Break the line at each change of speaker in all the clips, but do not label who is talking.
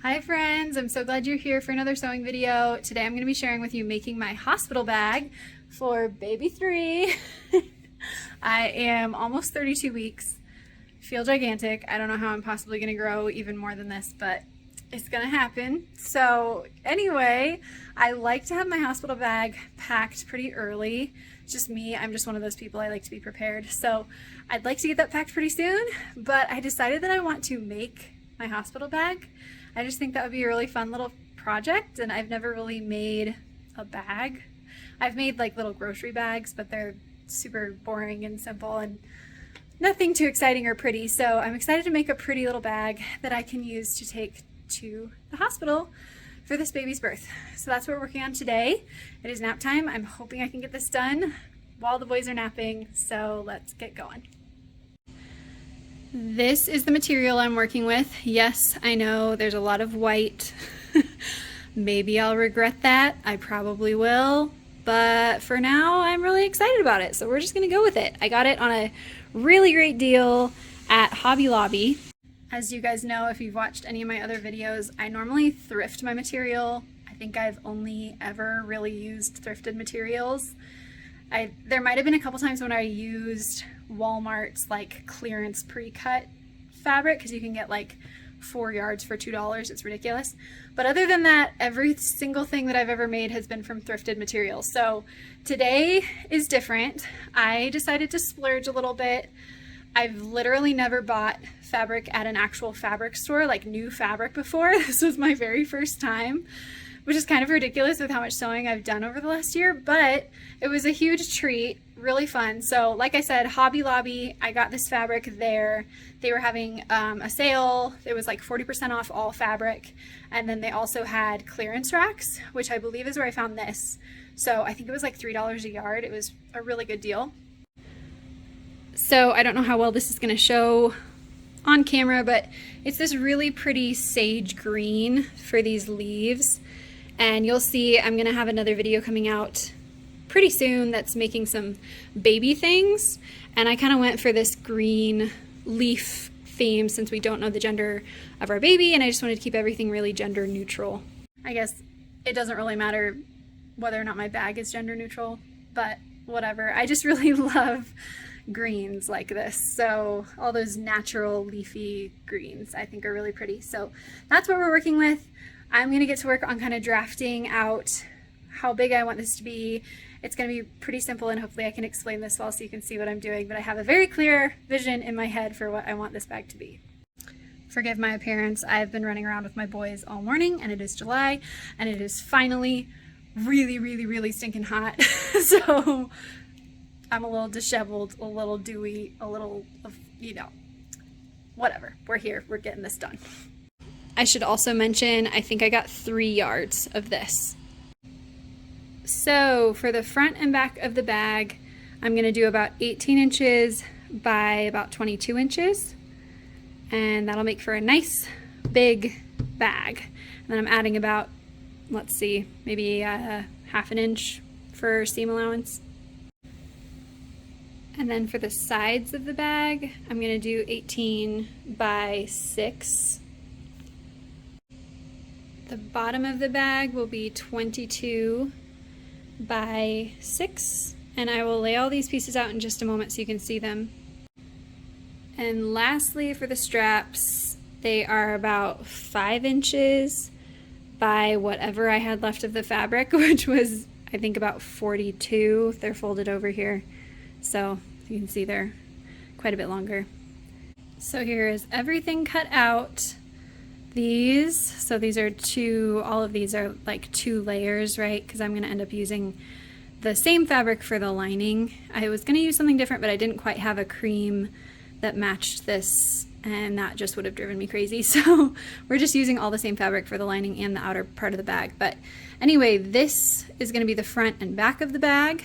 Hi friends, I'm so glad you're here for another sewing video. Today I'm going to be sharing with you making my hospital bag for baby 3. I am almost 32 weeks, feel gigantic. I don't know how I'm possibly going to grow even more than this, but it's going to happen. So anyway, I like to have my hospital bag packed pretty early. It's just me, I'm just one of those people, I like to be prepared. So I'd like to get that packed pretty soon, but I decided that I want to make my hospital bag. I just think that would be a really fun little project, and I've never really made a bag. I've made like little grocery bags, but they're super boring and simple and nothing too exciting or pretty. So I'm excited to make a pretty little bag that I can use to take to the hospital for this baby's birth. So that's what we're working on today. It is nap time. I'm hoping I can get this done while the boys are napping. So let's get going. This is the material I'm working with. Yes, I know there's a lot of white. Maybe I'll regret that. I probably will. But for now, I'm really excited about it. So we're just gonna go with it. I got it on a really great deal at Hobby Lobby. As you guys know, if you've watched any of my other videos, I normally thrift my material. I think I've only ever really used thrifted materials. There might have been a couple times when I used Walmart's like clearance pre-cut fabric, because you can get like 4 yards for $2. It's ridiculous. But other than that, every single thing that I've ever made has been from thrifted materials. So today is different. I decided to splurge a little bit. I've literally never bought fabric at an actual fabric store, like new fabric, before. This was my very first time, which is kind of ridiculous with how much sewing I've done over the last year, but it was a huge treat, really fun. So like I said, Hobby Lobby, I got this fabric there. They were having a sale. It was like 40% off all fabric. And then they also had clearance racks, which I believe is where I found this. So I think it was like $3 a yard. It was a really good deal. So I don't know how well this is gonna show on camera, but it's this really pretty sage green for these leaves. And you'll see I'm gonna have another video coming out pretty soon that's making some baby things. And I kind of went for this green leaf theme since we don't know the gender of our baby, and I just wanted to keep everything really gender neutral. I guess it doesn't really matter whether or not my bag is gender neutral, but whatever. I just really love greens like this. So all those natural leafy greens I think are really pretty. So that's what we're working with. I'm gonna get to work on kind of drafting out how big I want this to be. It's gonna be pretty simple, and hopefully I can explain this well so you can see what I'm doing, but I have a very clear vision in my head for what I want this bag to be. Forgive my appearance. I've been running around with my boys all morning, and it is July, and it is finally really stinking hot. So I'm a little disheveled, a little dewy, a little, you know, whatever. We're here, we're getting this done. I should also mention, I think I got 3 yards of this. So for the front and back of the bag, I'm gonna do about 18 inches by about 22 inches. And that'll make for a nice big bag. And then I'm adding about, let's see, maybe half an inch for seam allowance. And then for the sides of the bag, I'm gonna do 18 by 6. The bottom of the bag will be 22 by 6, and I will lay all these pieces out in just a moment so you can see them. And lastly, for the straps, they are about 5 inches by whatever I had left of the fabric, which was, I think, about 42. They're folded over here, so you can see they're quite a bit longer. So here is everything cut out. So these are all of these are like 2 layers, right? Because I'm going to end up using the same fabric for the lining. I was going to use something different, but I didn't quite have a cream that matched this, and that just would have driven me crazy. So we're just using all the same fabric for the lining and the outer part of the bag. But anyway, this is going to be the front and back of the bag.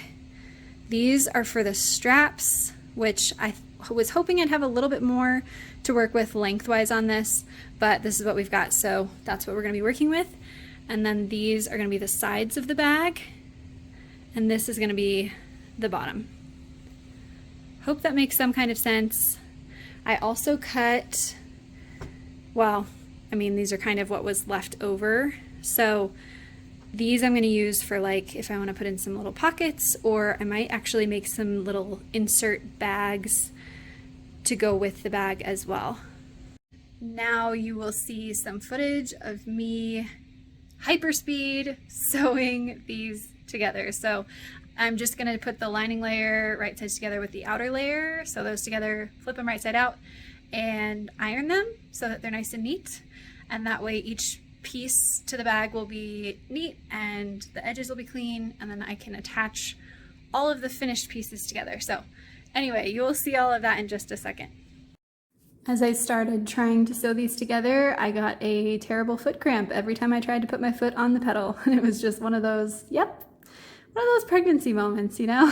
These are for the straps, which I was hoping I'd have a little bit more to work with lengthwise on this, but this is what we've got, so that's what we're going to be working with. And then these are going to be the sides of the bag, and this is going to be the bottom. Hope that makes some kind of sense. I also cut, well, I mean, these are kind of what was left over. So these I'm going to use for like if I want to put in some little pockets, or I might actually make some little insert bags to go with the bag as well. Now you will see some footage of me hyperspeed sewing these together. So I'm just going to put the lining layer right sides together with the outer layer, sew those together, flip them right side out, and iron them so that they're nice and neat. And that way each piece to the bag will be neat and the edges will be clean, and then I can attach all of the finished pieces together. So anyway, you will see all of that in just a second. As I started trying to sew these together, I got a terrible foot cramp every time I tried to put my foot on the pedal. And it was just one of those, one of those pregnancy moments, you know?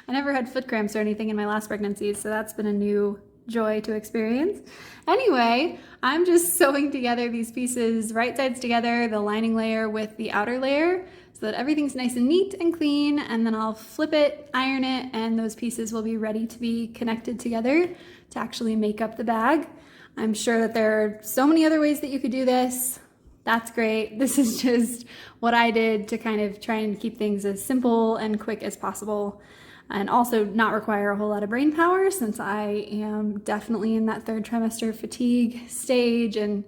I never had foot cramps or anything in my last pregnancies, so that's been a new joy to experience. Anyway, I'm just sewing together these pieces right sides together, the lining layer with the outer layer, so that everything's nice and neat and clean, and then I'll flip it, iron it, and those pieces will be ready to be connected together to actually make up the bag. I'm sure that there are so many other ways that you could do this. That's great. This is just what I did to kind of try and keep things as simple and quick as possible, and also not require a whole lot of brain power, since I am definitely in that 3rd trimester fatigue stage and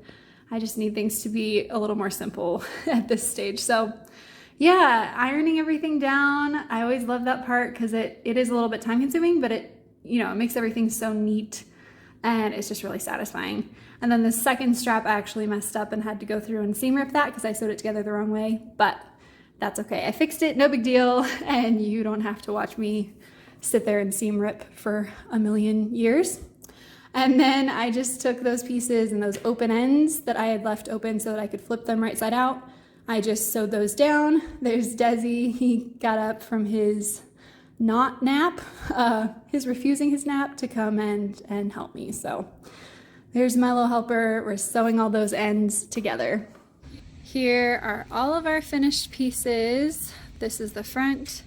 I just need things to be a little more simple at this stage. So yeah, ironing everything down. I always love that part because it is a little bit time consuming, but it makes everything so neat and it's just really satisfying. And then the second strap I actually messed up and had to go through and seam rip that because I sewed it together the wrong way, but that's okay. I fixed it, no big deal, and you don't have to watch me sit there and seam rip for a million years. And then I just took those pieces and those open ends that I had left open so that I could flip them right side out. I just sewed those down. There's Desi. He got up from his not nap, his refusing his nap to come and help me. So there's my little helper. We're sewing all those ends together. Here are all of our finished pieces. This is the front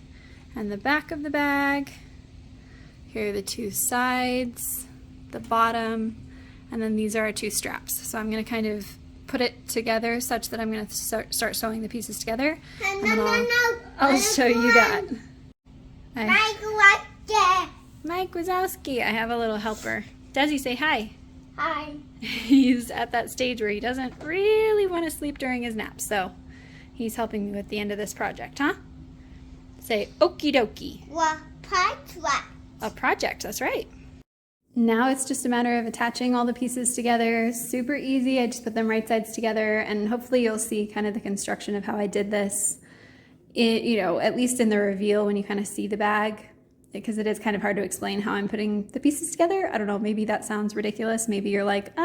and the back of the bag. Here are the 2 sides, the bottom, and then these are our 2 straps. So I'm going to kind of put it together such that I'm going to start sewing the pieces together. And then I'll show you that. Mike Wazowski. I have a little helper. Desi, say hi.
Hi.
He's at that stage where he doesn't really want to sleep during his nap, so he's helping me with the end of this project, huh? Say okie dokie.
What project?
A project, that's right. Now it's just a matter of attaching all the pieces together. Super easy. I just put them right sides together, and hopefully you'll see kind of the construction of how I did this, at least in the reveal when you kind of see the bag, because it is kind of hard to explain how I'm putting the pieces together. I don't know, maybe that sounds ridiculous. Maybe you're like,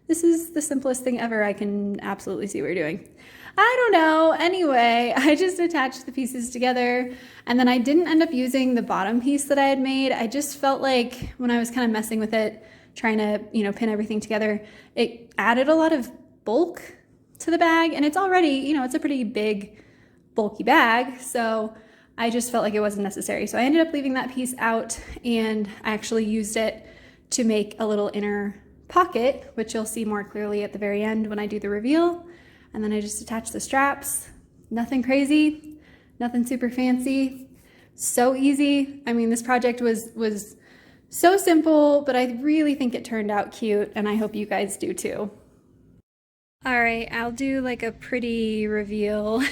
this is the simplest thing ever. I can absolutely see what you're doing. I don't know. Anyway, I just attached the pieces together, and then I didn't end up using the bottom piece that I had made. I just felt like when I was kind of messing with it, trying to, pin everything together, it added a lot of bulk to the bag, and it's already, it's a pretty big, bulky bag, so I just felt like it wasn't necessary. So I ended up leaving that piece out, and I actually used it to make a little inner pocket, which you'll see more clearly at the very end when I do the reveal. And then I just attached the straps. Nothing crazy, nothing super fancy. So easy. I mean, this project was so simple, but I really think it turned out cute, and I hope you guys do too. All right, I'll do like a pretty reveal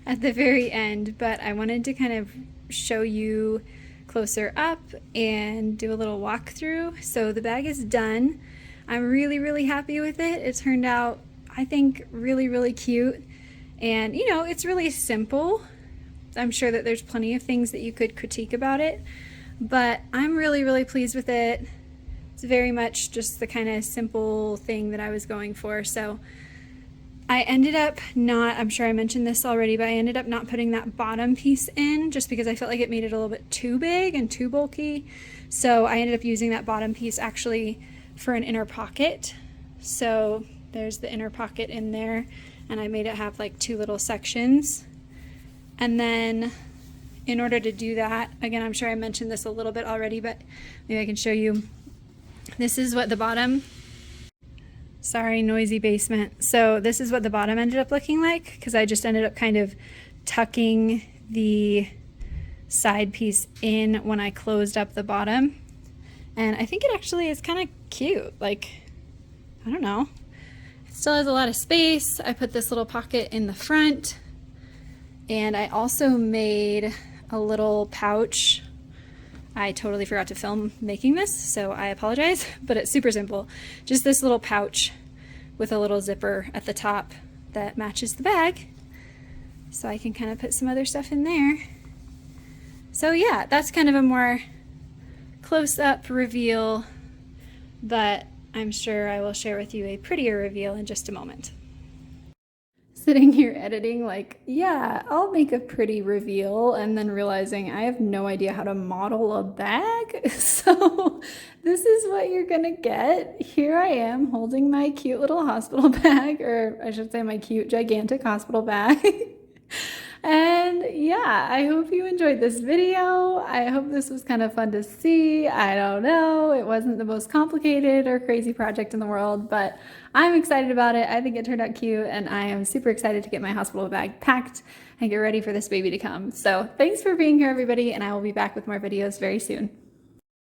at the very end, but I wanted to kind of show you closer up and do a little walkthrough. So the bag is done. I'm really, really happy with it. It turned out, I think, really, really cute. And, it's really simple. I'm sure that there's plenty of things that you could critique about it, but I'm really, really pleased with it. It's very much just the kind of simple thing that I was going for. So I ended up I'm sure I mentioned this already, but I ended up not putting that bottom piece in just because I felt like it made it a little bit too big and too bulky. So I ended up using that bottom piece actually for an inner pocket. So there's the inner pocket in there, and I made it have like 2 little sections. And then in order to do that, again, I'm sure I mentioned this a little bit already, but maybe I can show you. This is what the bottom Sorry, noisy basement. So this is what the bottom ended up looking like because I just ended up kind of tucking the side piece in when I closed up the bottom. And I think it actually is kind of cute. Like, I don't know. It still has a lot of space. I put this little pocket in the front. And I also made a little pouch. I totally forgot to film making this, so I apologize, but it's super simple. Just this little pouch with a little zipper at the top that matches the bag. So I can kind of put some other stuff in there. So yeah, that's kind of a more close-up reveal, but I'm sure I will share with you a prettier reveal in just a moment. Sitting here editing like, yeah, I'll make a pretty reveal, and then realizing I have no idea how to model a bag. So this is what you're gonna get. Here I am holding my cute little hospital bag, or I should say my cute gigantic hospital bag. And yeah, I hope you enjoyed this video. I hope this was kind of fun to see. I don't know, it wasn't the most complicated or crazy project in the world, but I'm excited about it. I think it turned out cute, and I am super excited to get my hospital bag packed and get ready for this baby to come. So thanks for being here, everybody, and I will be back with more videos very soon.